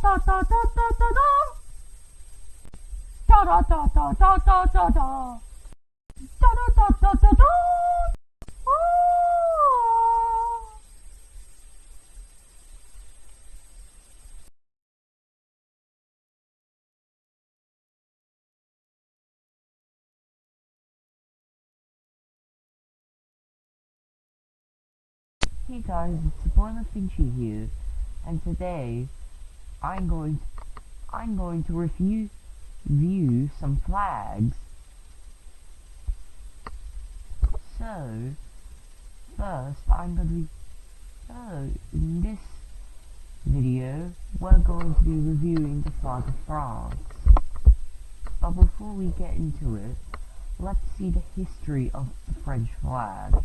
da da da da da da. Da da da da da da da da. Da da da da da da. Hey guys, it's your boy LaFinchy here, and today I'm going to review some flags. So first in this video we're going to be reviewing the flag of France. But before we get into it, let's see the history of the French flag.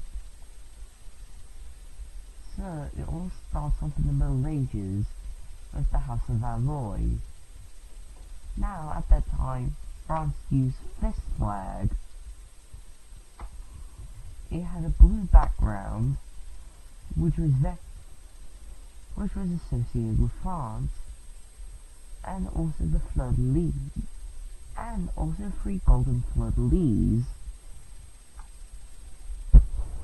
So it all starts off in the Middle Ages with the House of Valois. Now at that time France used this flag. It had a blue background which was associated with France, and also the fleur-de-lis, and also 3 golden fleur-de-lis.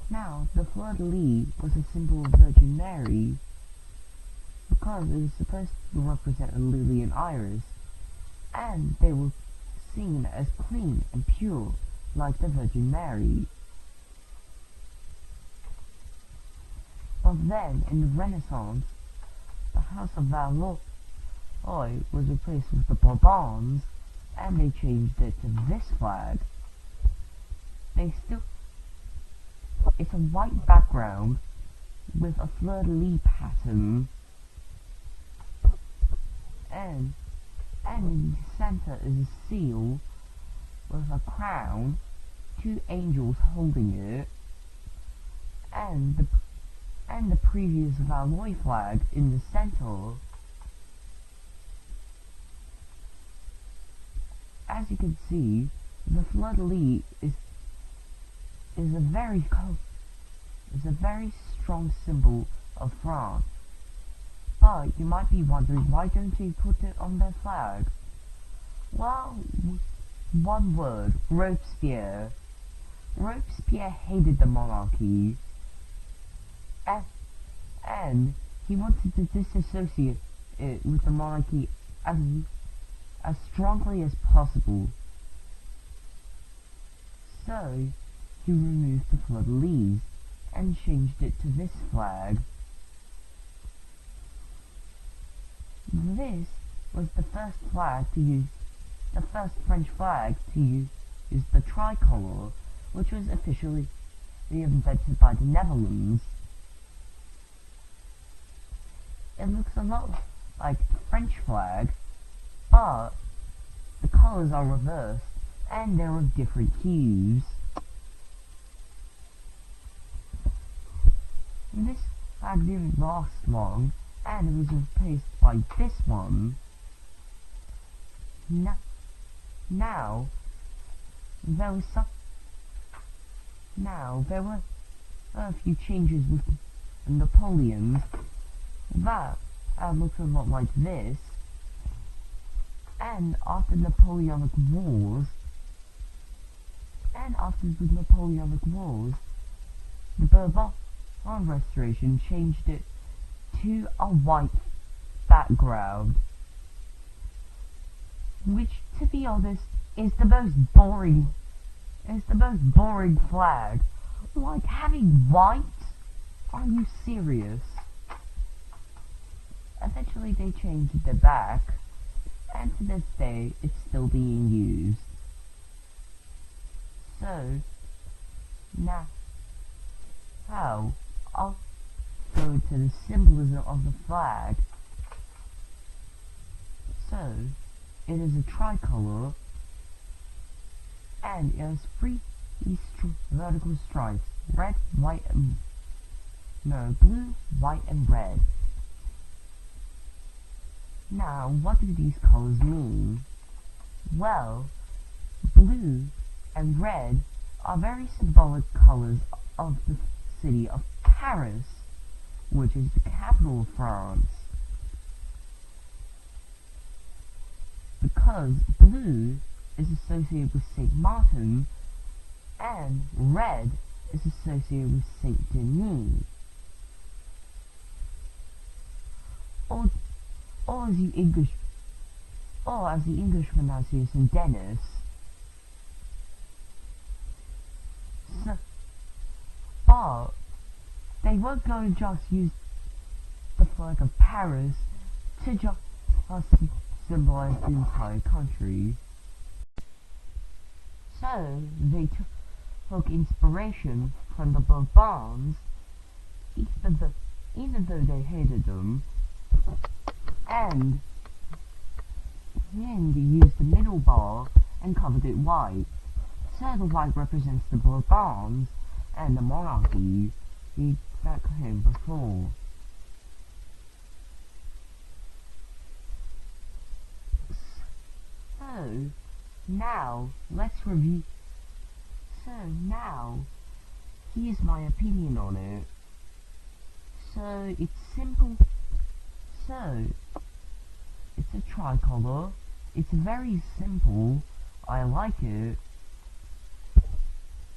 Now, the fleur-de-lis was a symbol of Virgin Mary because it was supposed to represent a lily and iris, and they were seen as clean and pure like the Virgin Mary. But then, in the Renaissance, the House of Valois was replaced with the Bourbons, and they changed it to this flag. It's a white background with a fleur-de-lis pattern, and in the center is a seal with a crown, 2 angels holding it, and the previous Valois flag in the center. As you can see, the fleur-de-lis is a very strong symbol of France. But you might be wondering, why don't they put it on their flag? Well, one word: Robespierre. Robespierre hated the monarchy, and he wanted to disassociate it with the monarchy as strongly as possible. So he removed the fleur-de-lis and changed it to this flag. This was the first French flag to use the tricolour, which was officially invented by the Netherlands. It looks a lot like the French flag, but the colours are reversed and they're of different hues. This flag didn't last long, and it was replaced by this one. Now there were a few changes with Napoleon that looks a lot like this, and after the Napoleonic Wars, the Bourbon Restoration changed it to a white background, which, to be honest, is the most boring flag. Like, having white? Are you serious? Eventually they changed it back, and to this day it's still being used. So now I'll go into the symbolism of the flag. So it is a tricolour, and it has 3 vertical stripes: red, white, and blue, white, and red. Now, what do these colours mean? Well, blue and red are very symbolic colours of the city of Paris, which is the capital of France. because blue is associated with Saint Martin and red is associated with Saint Denis. Or as the English pronunciation, Dennis. So, but they weren't going to just use the flag of Paris to just symbolize the entire country. So they took inspiration from the Bourbons, even though they hated them, and then they used the middle bar and covered it white. So the white represents the Bourbons and the monarchy that came before. So now let's review. So now here's my opinion on it. So it's simple. So it's a tricolor. It's very simple. I like it.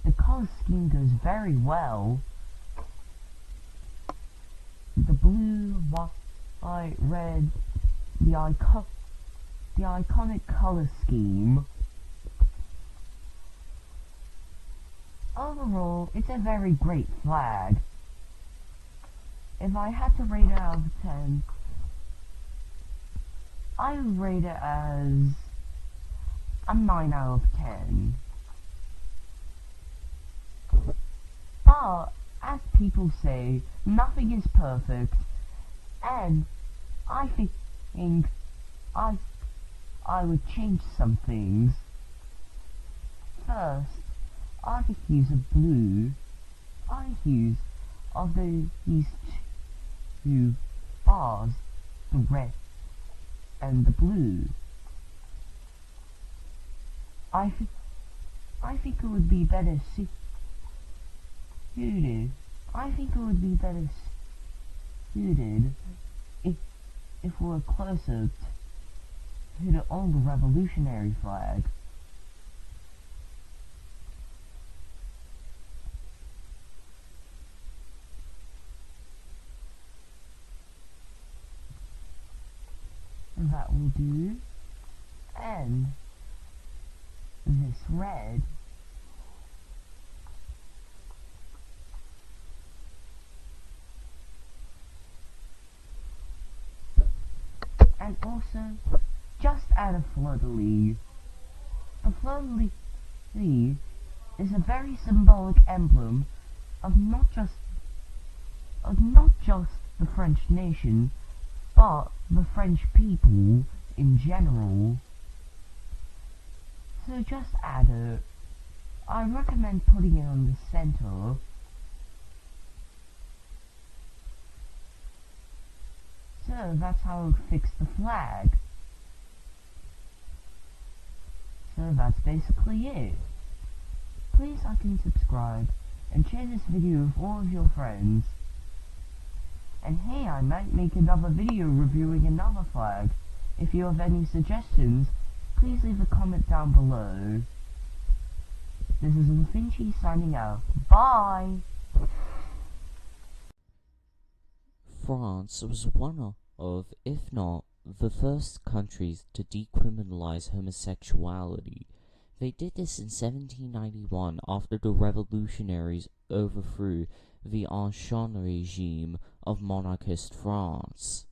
The color scheme goes very well. The blue, white, red, the iconic color scheme. Overall, it's a very great flag. If I had to rate it out of 10, I would rate it as a 9 out of 10. But, as people say, nothing is perfect, and I think I would change some things. First, I could use a blue. I use of these two bars, the red and the blue. I think it would be better suited. I think it would be better suited if we were closer to the old revolutionary flag. That will do. And this red and also just add a fleur-de-lis. The fleur-de-lis is a very symbolic emblem of not just the French nation, but the French people in general. So just add it. I recommend putting it on the center. So that's how I fix the flag. So that's basically it. Please like and subscribe, and share this video with all of your friends. And hey, I might make another video reviewing another flag. If you have any suggestions, please leave a comment down below. This is LaFinchy signing out. Bye! France was one of, if not, the first countries to decriminalize homosexuality. They did this in 1791 after the revolutionaries overthrew the ancien regime of monarchist France.